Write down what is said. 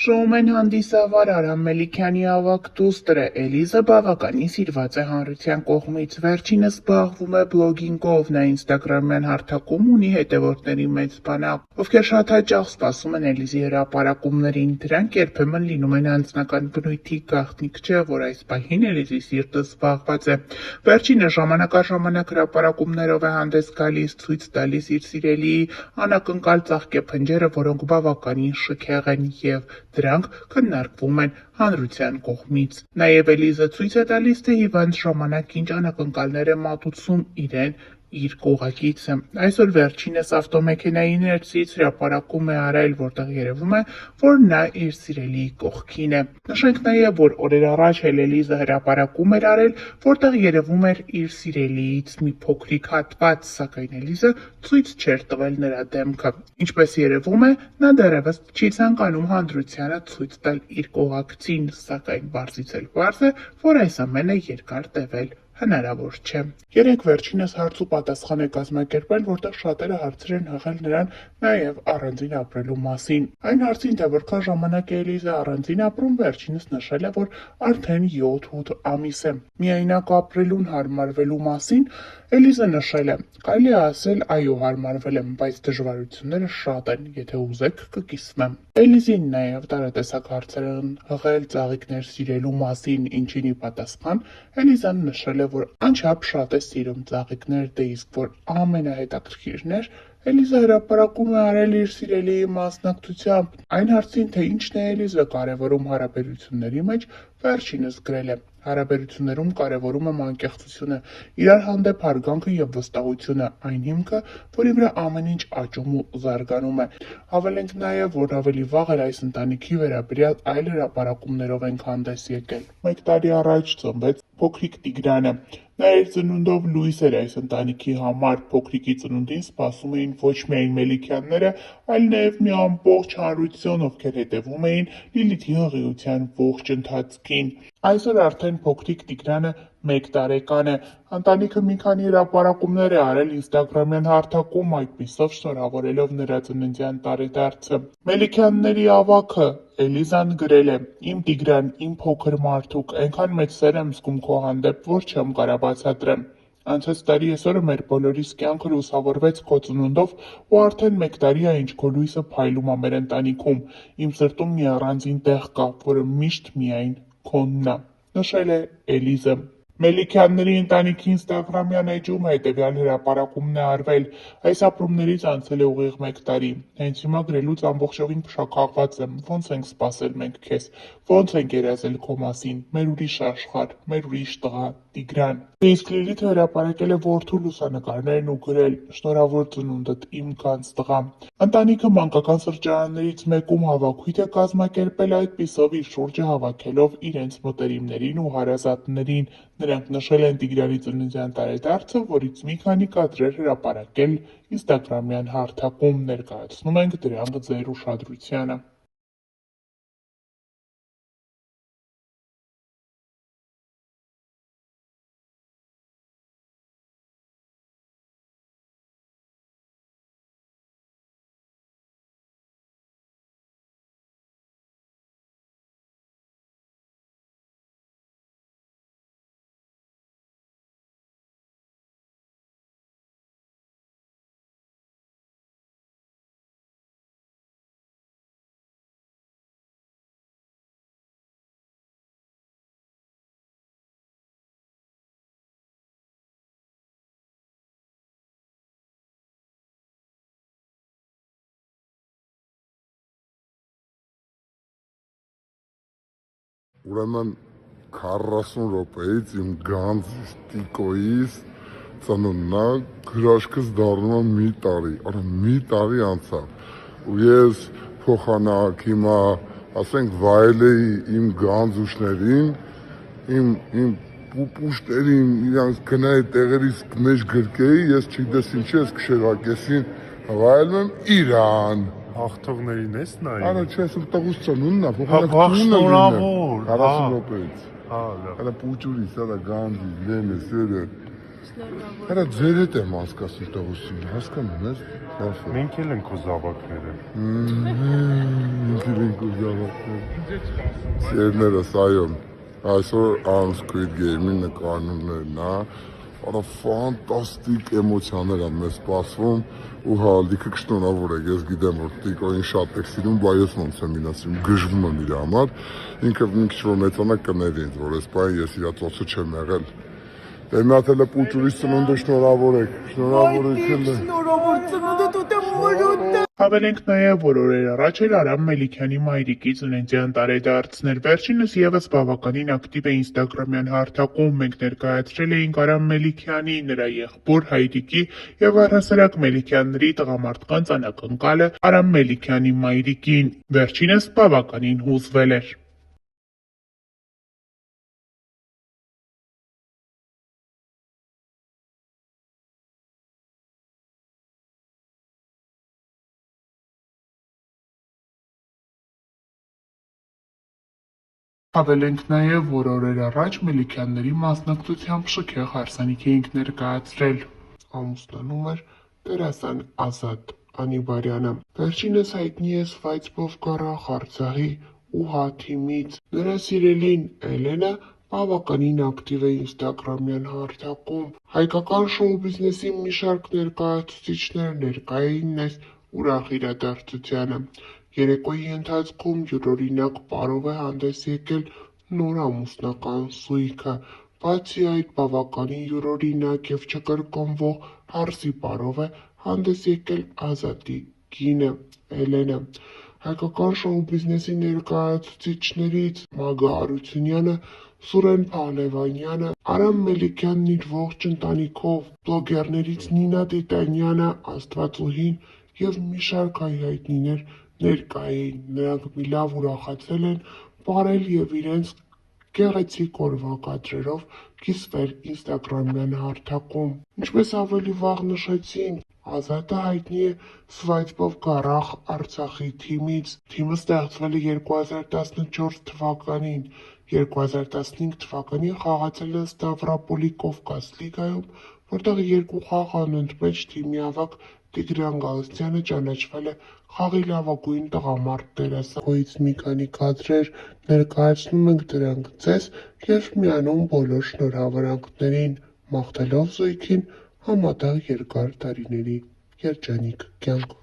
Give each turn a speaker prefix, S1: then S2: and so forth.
S1: Շոումեն հանդիսավար Արամ Մելիքյանի ավագ դուստրը Էլիզը բավականին սիրված է հանրության կողմից, վերջինս զբաղվում է բլոգինգով, նա ինստագրամյան հարթակում ունի հետևորդների մեծ բանակ, ովքեր շատ հաճախ սպասում են Էլիզի հրապարակումներին, դրանք երբեմն լինում են անձնական բնույթի գաղտնիք չէ, որ այս պահին Էլիզի սիրտը զբաղված է, վերջինը ժամանակ առ ժամանակ հրապարակումներով է հանդես գալիս, ցույց տալիս իր սիրելիի անակնկալ ծաղկե փնջերը, որոնք բավականին շքեղ են և դրանք քննարկվում են հանրության կողմից։ Նաև Էլիզը ցույց է տալիս, թե հիվանդ ժամանակ ինչ անակնկալներ է մատուցում իրեն իր կողակիցը։ Այսօր վերջինս ավտոմեքենայի ներսից հրապարակում է արել, որտեղ երևում է, որ նա իր սիրելիի կողքին է։ Նշենք նաև, որ օրեր առաջ Էլիզը հրապարակում էր արել, որտեղ երևում էր իր սիրելիից մի փոքրիկ հատված, սակայն Էլիզը ցույց չէր տվել նրա դեմքը։ Ինչպես երևում է, նա դեռևս չի ցանկանում հանրությանը ցույց տալ իր կողակցին, սակայն պարզից էլ պարզ է, որ այս ամենը երկար տևել հնարավոր չէ։ Երեք վերջինս հարց ու պատասխան է կազմակերպել, որտեղ շատերը հարցեր են հղել նրան նաև առանձին ապրելու մասին։ Այն հարցին, թե որքան ժամանակ է Էլիզը առանձին ապրում, վերջինս նշել է, որ արդեն 7-8 ամիս է։ Միայնակ ապրելուն հարմարվելու մասին Էլիզը նշել է. «Կարելի է ասել, այո, հարմարվել եմ, բայց դժվարությունները շատ են, եթե ուզեք կկիսվեմ»։ Էլիզին նաև տարատեսակ հարցեր են հղել ծաղիկներ սիրելու մասին, ինչին ի պատասխան Էլիզան նշել է, որ անչափ շատ է սիրում ծաղիկներ, դե իսկ որ ամենահետաքրքիրն էր, Էլիզը հրապարակում է արել իր սիրելիի մասնակցությամբ։ Այն հարցին, թե ինչն է Էլիզը կարևորում հարաբերությունների մեջ, վերջինս գրել է. «Հարաբերություններում կարևորում եմ անկեղծությունը, իրար հանդեպ հարգանքը և վստահությունը, այն հիմքը, որի վրա ամեն ինչ աճում ու զարգանում է»։ Հավելենք նաև, որ ավելի վաղ էլ այս ընտանիքի վերաբերյալ այլ հրապարակումներով ենք հանդես եկել։ 1 տարի առաջ ծնվեց փոքրիկ Տիգրանը։ Նա իր ծնունդով լույս էր այս ընտանիքի համար, փոքրիկի ծնունդին սպասում էին ոչ միայն Մելիքյանները, այլ նաև մի ամբողջ հանրություն, ովքեր հետևում էին Լիլիթի հղիության ողջ ընթացքին։ Այսօր արդեն փոքրիկ Տիգրանը 1 տարեկան է։ Ընտանիքը մի քանի հրապարակումներ է արել ինստագրամյան հարթակում, այդպիսով շնորհավորելով նրա ծննդյան տարեդարձը։ Մելիքյանների ավագը Էլիզան գրել է. «Իմ Տիգրան, իմ փոքր մարդուկ, այնքան մեծ սեր եմ զգում քո հանդեպ, որ չեմ կարող բացատրեմ։ Անցած տարի այսօրը մեր բոլորիս կյանքը լուսավորվեց քո ծնունդով ու արդեն 1 տարի է, ինչ քո լույսը փայլում է մեր ընտանիքում։ Իմ սրտում մի առանձին տեղ կա, որը միշտ միայն քոնն է», նշել է Էլիզը։ Մելիքյանների ընտանիքի ինստագրամյան էջում հետևյալ հրապարակումն է արվել. «Այս ապրումներից անցել է ուղիղ 1 տարի։ Հենց հիմա գրելուց ամբողջովին փշաքաղված եմ։ Ոնց ենք սպասել մենք քեզ, ոնց ենք երազել քո մասին, մեր ուրիշ աշխարհ, մեր ուրիշ տղա, Տիգրան»։ Իսկ Լիլիթը հրապարակել է որդու լուսանկարներն ու գրել. «Շնորհավոր ծնունդդ, իմ գանձ տղա»։ Ընտանիքը մանկական սրճարաններից մեկում հավաքույթ է կազմակերպել, այդպիսով իր շուրջը հավաքելով իրենց մտերիմներին ու հարազատներին։ Նրանք նշել են Տիգրանի ծննդյան տարեդարձը, որից մի քանի կադրեր հրապարակել ինստագրամյան հարթակում։ Ներկայացնում ենք դրանք ձեր ուշադրությանը։
S2: Ուրեմն 40 րոպեից իմ գանձ տիկոյիս ծնունդն է, հրաշքս դառնում է մի տարի, արա մի տարի անցավ ու ես փոխանակ հիմա ասենք վայելեի իմ գանձուշներին, իմ պուպուշներին, իրանց գնայի տեղերից մեջ գրկեի, ես չգիտես ինչի ես քշերակեսին վայելում եմ իրան։
S3: Հաղթողներին ես նայում։
S2: Արա չէ, սուր տղուս ծնունդն է,
S3: Վաղ շնորհավոր։
S2: 40 րոպեից։
S3: Հա, լավ։
S2: Արա պուճուրիս, արա գանդի, լեմը, սերը։
S4: Շնորհավոր։
S2: Արա ձեր հետ եմ հասկացել տղուսին, հասկանում ես, բաֆը։
S3: Մենք էլ ենք քո զավակները։
S2: Ինքն ենք ուզավակներ։ Սերներս, այո, այսօր Squid Game-ի նկարումներն է, արա ֆանտաստիկ էմոցիաներ են մեզ սպասվում ու հա, լիքը կշնորհավոր եք, ես գիտեմ, որ Տիկոին շատ եք սիրում, բայց ես ոնց եմ ինասում, գժվում եմ իր համար, ինքը մի քիչ որ մեծանա կների ինձ, որ այս պահին ես իր ծոցը չեմ եղել։ Դե մի հատ էլ պուլճուրից ծնունդը շնորհավոր եք, շնորհավոր եք էլ։
S5: Շնորհավոր ծնունդը դու մորոտ։
S1: Հավելենք նաև, որ օրեր առաջ էլ Արամ Մելիքյանի մայրիկի ծննդյան տարեդարձներ, վերջինս ևս բավականին ակտիվ է ինստագրամյան հարթակում, մենք ներկայացրել էինք Արամ Մելիքյանի, նրա եղբոր Հայրիկի և առհասարակ Մելիքյանների տղամարդկանց անակնկալը Արամ Մելիքյանի մայրիկին, վերջինս բավականին հուզվել էր։ Հավելենք նաև, որ օրեր առաջ Մելիքյանների մասնակցությամբ շքեղ հարսանիք էինք ներկայացրել։ Ամուսնանում էր դերասան Ազատ Անիբարյանը։ Վերջինս հայտնի է Սվայցբով Կարախ Արցախի ՈՒՀ թիմից։ Նրա սիրելին Էլենը բավականին ակտիվ է ինստագրամյան հարթակում։ Հայկական շոու բիզնեսի մի շարք ներկայացուցիչներ ներկա էին այս ուրախ իրադարձությանը։ Երեկոյի ընթացքում յուրօրինակ պարով է հանդես եկել նոր ամուսնական սույգը։ Բացի այդ, բավականին յուրօրինակ և չկրկնվող հարսի պարով է հանդես եկել Ազատի կինը Էլենը։ Հայկական շոու բիզնեսի ներկայացուցիչներից Մագա Հարությունյանը, Սուրեն Փահլևանյանը, Արամ Մելիքյանն իր ողջ ընտանիքով, բլոգերներից Նինա Տիտանյանը, Աստվածուհին և մի շարք այ հայտնիներ ներկա էին, նրանք մի լավ ուրախացել են պարել և իրենց գեղեցիկ օրվա կադրերով կիսվել ինստագրամյան հարթակում։ Ինչպես ավելի վաղ նշեցինք, Ազատը հայտնի է Սվայցբով Կարախ Արցախի թիմից։ Թիմը ստեղծվել է 2014 թվականին, 2015 թվականին խաղացել է Ստավրոպոլի Կովկաս լիգայում, որտեղ երկու խաղ անընդմեջ թիմի ավագ Տիգրան Գալստյանը ճանաչվել է խաղի լավագույն տղամարդ դերասանուհուց մի քանի կադրեր, ներկայացնում ենք դրանք ձեզ և միանում բոլոր շնորհավորանքներին, մաղթելով զույգին համատեղ երկար տարիների երջանիկ կյանք։